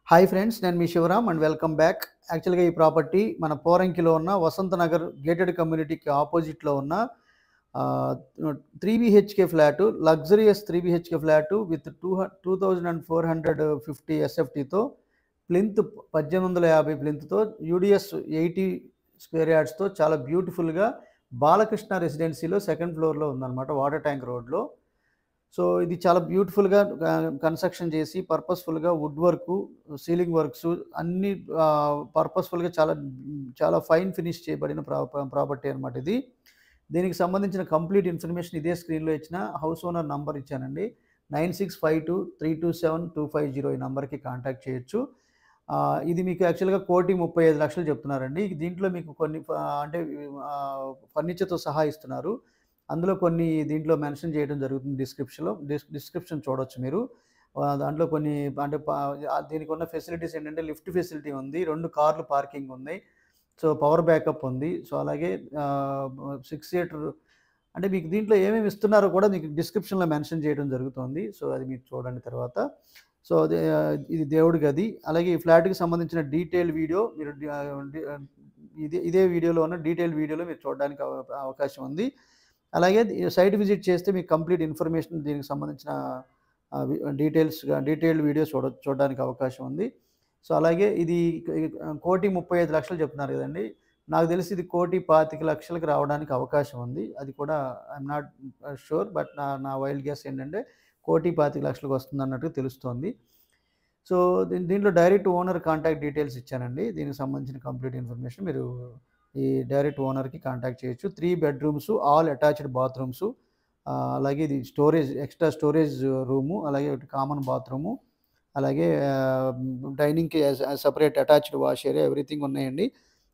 Hi friends, నేను మీ Shivaram and welcome back. యాక్చువల్‌గా ఈ ప్రాపర్టీ మన పోరంకిలో ఉన్న వసంత నగర్ గేటెడ్ కమ్యూనిటీకి ఆపోజిట్‌లో ఉన్న ఆహ్, 3 BHK flat, luxurious 3 BHK flat with 2450 ఎస్ఎఫ్టీతో ప్లింత్ 1850 ప్లింత్‌తో యూడీఎస్ 80 స్క్వేర్ యార్డ్స్‌తో చాలా బ్యూటిఫుల్‌గా బాలకృష్ణ రెసిడెన్సీలో సెకండ్ ఫ్లోర్‌లో ఉందన్నమాట, వాటర్ ట్యాంక్ రోడ్‌లో. సో, ఇది చాలా బ్యూటిఫుల్‌గా కన్‌స్ట్రక్షన్ చేసి పర్పస్‌ఫుల్‌గా వుడ్ వర్కు, సీలింగ్ వర్క్సు అన్నీ పర్పస్‌ఫుల్‌గా చాలా ఫైన్ ఫినిష్ చేయబడిన ప్రాపర్టీ అనమాట ఇది. దీనికి సంబంధించిన కంప్లీట్ ఇన్ఫర్మేషన్ ఇదే స్క్రీన్‌లో ఇచ్చిన హౌస్ ఓనర్ నంబర్ ఇచ్చానండి. 9652327250 ఈ నంబర్‌కి కాంటాక్ట్ చేయొచ్చు. ఇది మీకు యాక్చువల్‌గా 1,35,00,000 చెప్తున్నారండి. దీంట్లో మీకు కొన్ని అంటే ఫర్నిచర్‌తో సహా ఇస్తున్నారు. అందులో కొన్ని దీంట్లో మెన్షన్ చేయడం జరుగుతుంది డిస్క్రిప్షన్‌లో. డిస్క్రిప్షన్ చూడొచ్చు మీరు. దాంట్లో కొన్ని అంటే దీనికి ఉన్న ఫెసిలిటీస్ ఏంటంటే లిఫ్ట్ ఫెసిలిటీ ఉంది. 2 కార్లు పార్కింగ్ ఉన్నాయి. సో, పవర్ బ్యాకప్ ఉంది. సో, అలాగే 6 సీటర్ అంటే మీకు దీంట్లో ఏమేమి ఇస్తున్నారో కూడా మీకు డిస్క్రిప్షన్‌లో మెన్షన్ చేయడం జరుగుతోంది. సో, అది మీరు చూడండి తర్వాత. సో, ఇది దేవుడి గది. అలాగే ఈ ఫ్లాట్‌కి సంబంధించిన డీటెయిల్ వీడియో మీరు ఇదే వీడియోలో ఉన్న డీటెయిల్ వీడియోలో మీరు చూడడానికి అవకాశం ఉంది. అలాగే సైట్ విజిట్ చేస్తే మీకు కంప్లీట్ ఇన్ఫర్మేషన్ దీనికి సంబంధించిన డీటెయిల్డ్ వీడియో చూడడానికి అవకాశం ఉంది. సో, అలాగే ఇది 1,35,00,000 చెప్తున్నారు కదండీ! నాకు తెలిసి ఇది 1,25,00,000కి రావడానికి అవకాశం ఉంది. అది కూడా ఐయామ్ నాట్ షూర్. బట్ నా నా వైల్డ్ గెస్ ఏంటంటే 1,25,00,000కి వస్తుందన్నట్టుగా తెలుస్తోంది. సో, దీంట్లో డైరెక్ట్ ఓనర్ కాంటాక్ట్ డీటెయిల్స్ ఇచ్చానండి. దీనికి సంబంధించిన కంప్లీట్ ఇన్ఫర్మేషన్ మీరు ఈ డైరెక్ట్ ఓనర్‌కి కాంటాక్ట్ చేయొచ్చు. 3 బెడ్‌రూమ్స్, ఆల్ అటాచ్డ్ బాత్రూమ్స్. అలాగే ఇది ఎక్స్‌ట్రా స్టోరేజ్ రూము, అలాగే ఒకటి కామన్ బాత్రూము, అలాగే డైనింగ్‌కి separate attached wash area, everything ఉన్నాయండి.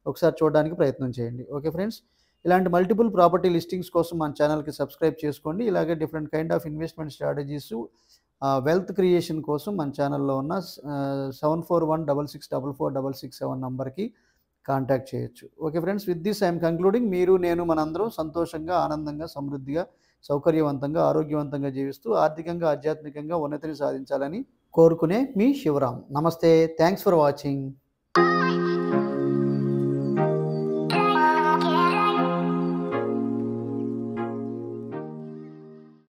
ఒకసారి చూడడానికి ప్రయత్నం చేయండి. Okay friends. ఇలాంటి మల్టిపుల్ ప్రాపర్టీ లిస్టింగ్స్ కోసం మన ఛానల్‌కి సబ్స్క్రైబ్ చేసుకోండి. ఇలాగే different kind of investment strategies, wealth creation కోసం మన ఛానల్‌లో ఉన్న 7416644667 నంబర్‌కి కాంటాక్ట్ చేయొచ్చు. Okay friends. With this I'm concluding. మీరు, నేను మనందరం సంతోషంగా, ఆనందంగా, సమృద్ధిగా, సౌకర్యవంతంగా, ఆరోగ్యవంతంగా జీవిస్తూ ఆర్థికంగా, ఆధ్యాత్మికంగా ఉన్నతిని సాధించాలని కోరుకునే మీ శివరామ్. నమస్తే. Thanks for watching.